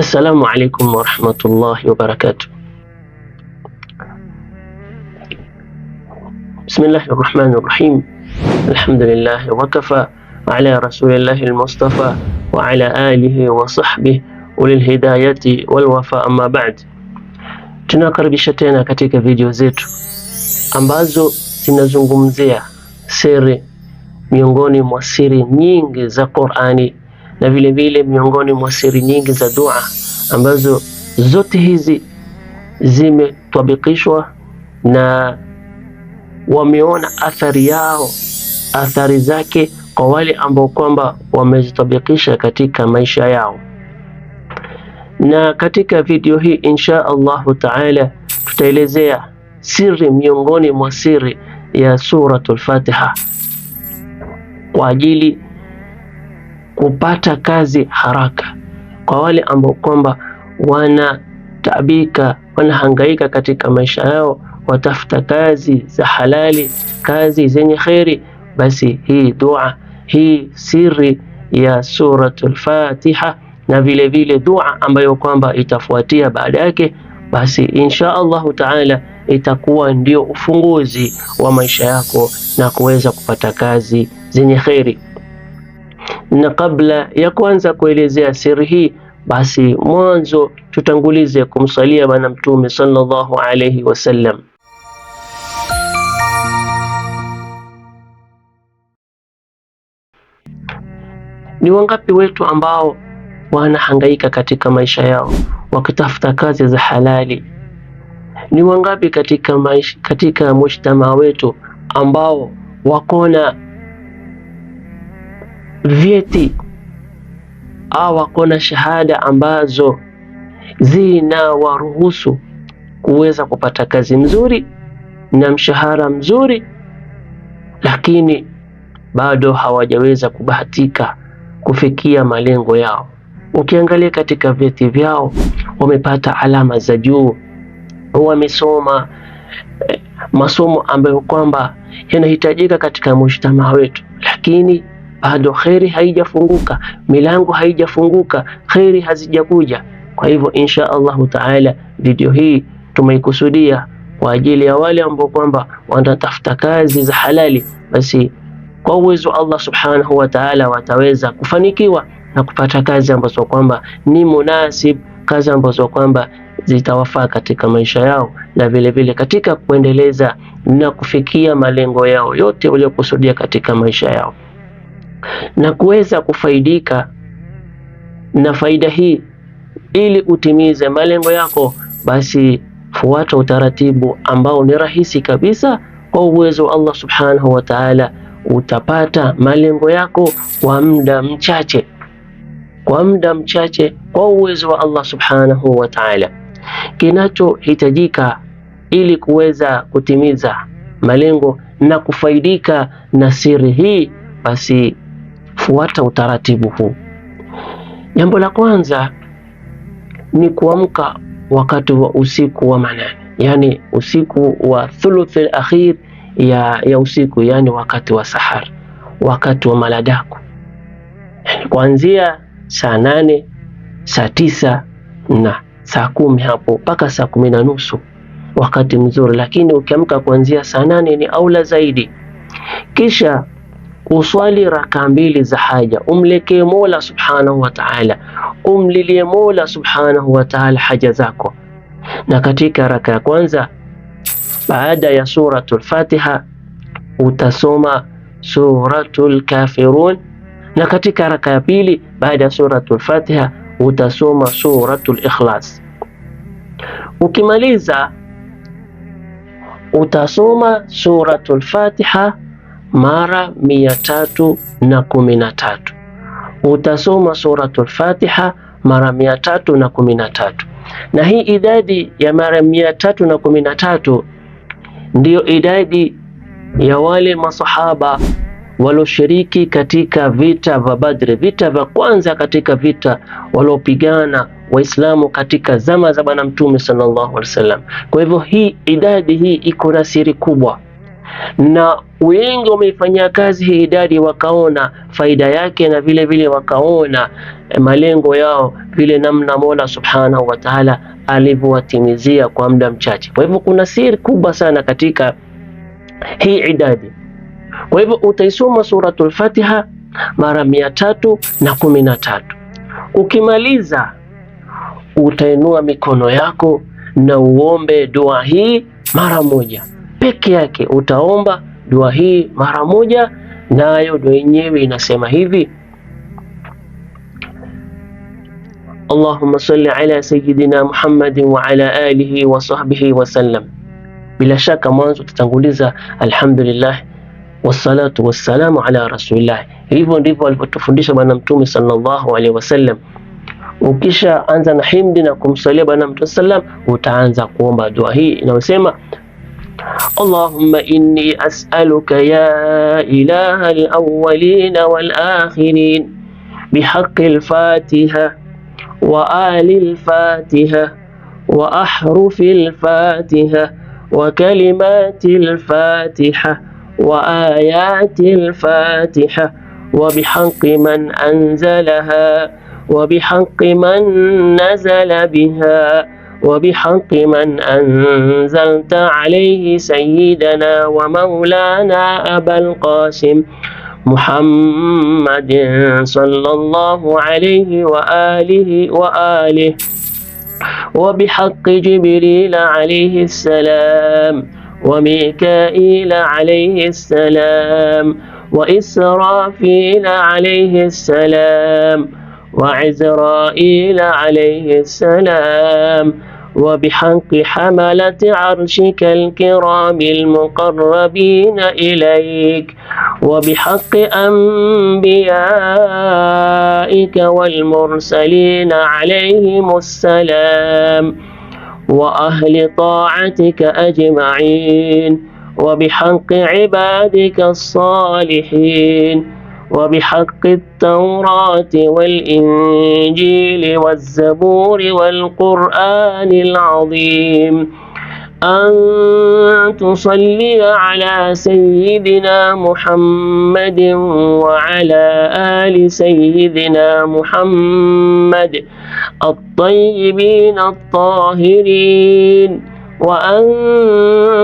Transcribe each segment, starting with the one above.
Assalamu alaikum warahmatullahi wabarakatuh. Bismillahir rahmanir rahim. Alhamdulillahi wakafa ala rasulillahi almustafa wa ala alihi wa sahbihi ulil hidayati wal wafa, amma ba'd. Tunakaribisha tena katika video zetu ambazo zinazungumzia siri miongoni mwa siri nyingi za Qur'ani na vile vile miongoni mwa siri nyingi za dua ambazo zote hizi zimetabikishwa na wameona athari zake kwa wale ambao kwamba wamezitabikisha katika maisha yao. Na katika video hii insha Allahu taala tutaelezea siri miongoni mwa siri ya suratul Fatiha kwa ajili kupata kazi haraka kwa wale ambao kwamba wanataabika, wanahangaika katika maisha yao, watafuta kazi za halali, kazi zenye khairi. Basi hii dua, hii siri ya suratul Fatiha na vile vile dua ambayo kwamba itafuatia baada yake, basi insha Allahu taala itakuwa ndio ufunguzi wa maisha yako na kuweza kupata kazi zenye khairi. Na kabla ya kuanza kuelezea siri hii, basi mwanzo tutangulize kumsalia Bwana Mtume sallallahu alayhi wasallam. Ni wangapi wetu ambao wanahangaika katika maisha yao wakitafuta kazi za halali? Ni wangapi katika mujtamaa wetu ambao wakona vyeti au wakona shahada ambazo zinawaruhusu kuweza kupata kazi mzuri na mshahara mzuri, lakini bado hawajaweza kubahatika kufikia malengo yao? Ukiangalia katika vyeti vyao wamepata alama za juu, wamesoma masomo ambayo kwamba yanahitajika katika mujtamaa wetu, lakini bado khairi haijafunguka, milango haijafunguka, khairi hazijakuja. Kwa hivyo insha Allahu taala video hii tumeikusudia kwa ajili ya wale ambao kwamba wanatafuta kazi za halali, basi kwa uwezo Allah subhanahu wa ta'ala wataweza kufanikiwa na kupata kazi ambazo kwamba ni munasib, kazi ambazo kwamba zitawafaa katika maisha yao na vile vile katika kuendeleza na kufikia malengo yao yote waliokusudia katika maisha yao. Na kuweza kufaidika na faida hii ili utimize malengo yako, basi fuata utaratibu ambao ni rahisi kabisa. Kwa uwezo wa Allah subhanahu wa ta'ala utapata malengo yako kwa muda mchache, kwa uwezo wa Allah subhanahu wa ta'ala. Kinachohitajika ili kuweza kutimiza malengo na kufaidika na siri hii, basi fuata utaratibu huu. Jambo la kwanza ni kuamka wakati wa usiku wa manane, yani usiku wa thuluth al-akhir ya usiku, yani wakati wa sahar, wakati wa maladaku, yani kuanzia saa 8, saa 9 na saa 10 hapo mpaka saa 10:30, wakati mzuri. Lakini ukiamka kuanzia saa 8 ni aula zaidi. Kisha uswali raka 2 za haja, umlekee Mola subhanahu wa ta'ala, umlilie Mola subhanahu wa ta'ala haja zako. Na katika raka ya kwanza baada ya suratul Fatiha utasoma suratul Kafirun, na katika raka ya pili baada ya suratul Fatiha utasoma suratul Ikhlas. Ukimaliza utasoma suratul Fatiha mara 313, utasoma suratul Fatiha mara 313. Na hii idadi ya mara 313 ndiyo idadi ya wale masahaba walioshiriki katika vita vya Badri, vita vya kwanza katika vita waliopigana Waislamu katika zama za Bwana Mtume sallallahu alaihi wasallam. Kwa hivyo hii idadi hii iko na siri kubwa. na wengi wameifanyia kazi hii idadi, wakaona faida yake na vile vile wakaona malengo yao, vile namna Mola Subhanahu wa Ta'ala alivyowatimizia kwa muda mchache. Kwa hivyo kuna siri kubwa sana katika hii idadi. Kwa hivyo utaisoma suratul Fatiha mara 313. Ukimaliza utainua mikono yako na uombe dua hii mara moja peke yake. Utaomba dua hii mara moja, nayo dua yenyewe inasema hivi: Allahumma salli ala sayyidina Muhammadin wa ala alihi wa sahbihi wa sallam. Bila shaka mwanzo tutatanguliza alhamdulillah wassalatu wassalamu ala rasulillah. Hivyo ndivyo alivyotufundisha Bwana Mtume sallallahu alaihi wasallam. Ukisha anza na himdi na kumsalia Bwana Mtume sallam, utaanza kuomba dua hii inayosema Allahumma inni as'aluka ya ilaha al-awwalin wal-akhirin bihaqqi al-Fatiha wa ali al-Fatiha wa ahrufi al-Fatiha wa kalimati al-Fatiha wa ayati al-Fatiha wa bihaqqi man anzalaha wa bihaqqi man nazala biha wa bihaqqi man anzalta alayhi sayyidana wa maulana Abul Qasim Muhammadin sallallahu alayhi wa alihi wa bihaqqi Jibril alayhi salam wa Mika'il alayhi salam wa Israfil alayhi salam wa Izrail alayhi salam وبحق حملة عرشك الكرام المقربين إليك وبحق أنبيائك والمرسلين عليهم السلام وأهل طاعتك أجمعين وبحق عبادك الصالحين وبحق التوراة والإنجيل والزبور والقرآن العظيم أن تصلي على سيدنا محمد وعلى آل سيدنا محمد الطيبين الطاهرين وأن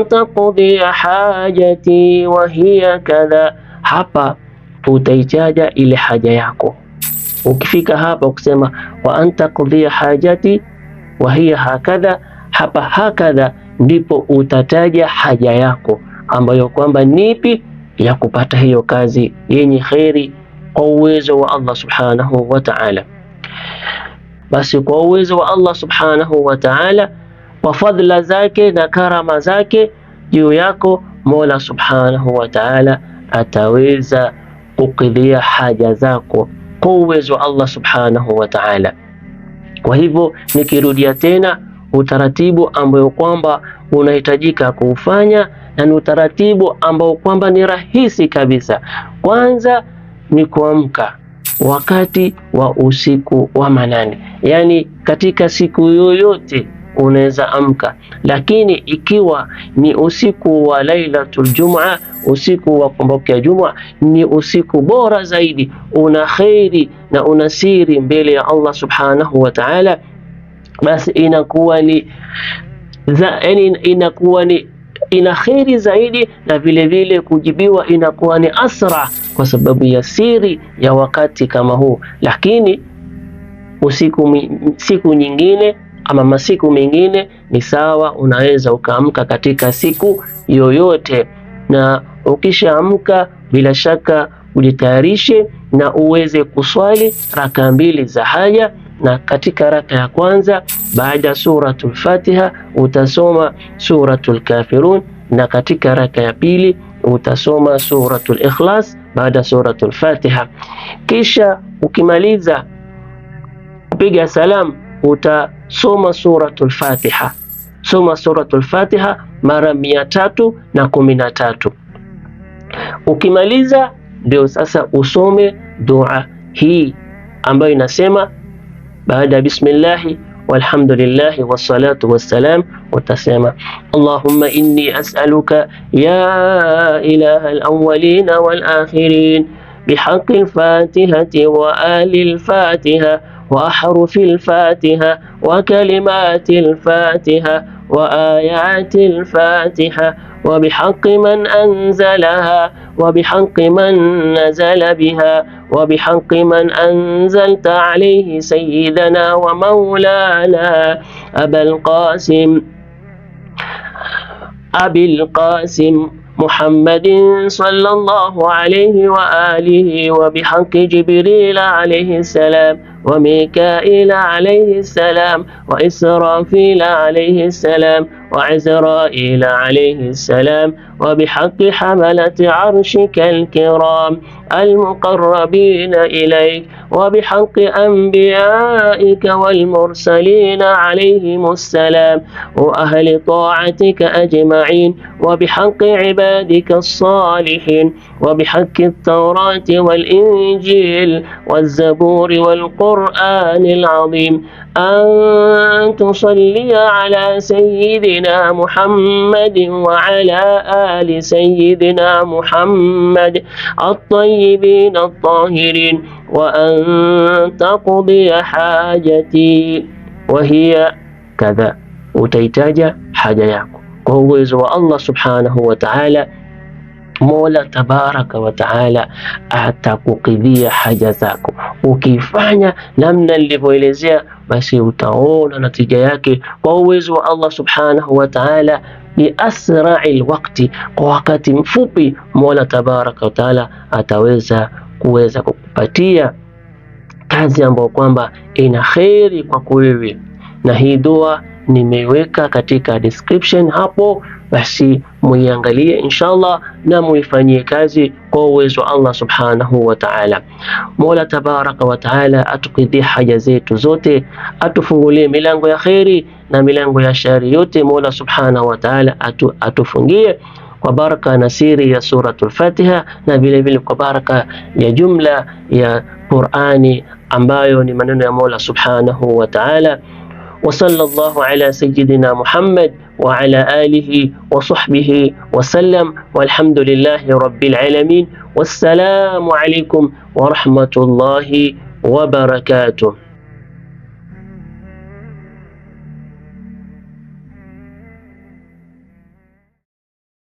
تقضي حاجتي وهي كذا. Hapa utaitaja ile haja yako. Ukifika hapa kusema wa anta qadhiya hajati wa hiya hakadha, hapa hakadha ndipo utataja haja yako ambayo kwamba nipi ya kupata hiyo kazi yenye khairi kwa uwezo wa Allah subhanahu wa ta'ala. Basi kwa uwezo wa Allah subhanahu wa ta'ala, kwa fadhila zake na karama zake juu yako, Mola subhanahu wa ta'ala ataweza kukidhia haja zako kwa uwezo wa Allah subhanahu wa ta'ala. Kwa hivyo nikirudia tena, utaratibu ambao kwamba unahitajika kuufanya na ni utaratibu ambao kwamba ni rahisi kabisa. Kwanza ni kuamka wakati wa usiku wa manane, yani katika siku yoyote unaweza amka, lakini ikiwa ni usiku wa Lailatul Jum'a, usiku wa kuamkia Jum'a, ni usiku bora zaidi, una khairi na una siri mbele ya Allah subhanahu wa ta'ala. Basi inakuwa ni ina khairi zaidi, na vile vile kujibiwa inakuwa ni asra kwa sababu ya siri ya wakati kama huu. Lakini siku nyingine ama masiku mengine ni sawa, unaweza ukaamka katika siku yoyote. Na ukishaamka bila shaka ujitayarishe na uweze kuswali raka 2 za haja. Na katika raka ya kwanza baada suratul Fatiha utasoma suratul Kafirun, na katika raka ya pili utasoma suratul Ikhlas baada suratul Fatiha. Kisha ukimaliza kupiga salam utasoma suratul Fatiha. Soma suratul Fatiha mara 313. Ukimaliza ndio sasa usome dua hii ambayo inasema baada bismillahi walhamdulillahi wassalatu wassalam. Utasema Allahumma inni as'aluka ya ilaha al-awwalin wal-akhirin bihaqqi al-fatihati wa ali al-fatiha wa ahrufi al-fatiha wa kalimati al-fatiha wa ayati al-fatiha وبحق من أنزلها وبحق من نزل بها وبحق من أنزلت عليه سيدنا ومولانا أبي القاسم محمد صلى الله عليه وآله وبحق جبريل عليه السلام وميكائيل عليه السلام وإسرافيل عليه السلام وعزرائيل عليه السلام وبحق حملة عرشك الكرام المقربين إليك وبحق أنبيائك والمرسلين عليهم السلام وأهل طاعتك أجمعين وبحق عبادك الصالحين وبحق التوراة والإنجيل والزبور والقرآن العظيم أن تصلي على سيدنا محمد وعلى آل سيدنا محمد الطيبين الطاهرين وأن تقضي حاجتي وهي كذا. Utaitaja haja yako kwa uwezo wa Allah subhanahu wa ta'ala. Mola tabaraka wa taala atakukidhia haja zako. Ukifanya namna nilivyoelezea, basi utaona natija yake kwa uwezo wa Allah subhanahu wa taala bi asra'il waqti, kwa wakati mfupi Mola tabaraka wa taala ataweza kukupatia kazi ambayo kwamba ina kheri kwako wewe. Na hii dua nimeiweka katika description hapo, basi muiangalie inshallah na muifanyie kazi kwa uwezo wa Allah subhanahu wa ta'ala. Mola tabaraka wa ta'ala atukidhie haja zetu zote, atufungulie milango ya kheri na milango ya shari yote. Mola subhanahu wa ta'ala atufungie kwa baraka na siri ya suratul Fatiha, na vile vile kwa baraka ya jumla ya Qur'ani ambayo ni maneno ya Mola subhanahu wa ta'ala. وصلى الله على سيدنا محمد وعلى آله وصحبه وسلم والحمد لله رب العالمين والسلام عليكم ورحمة الله وبركاته.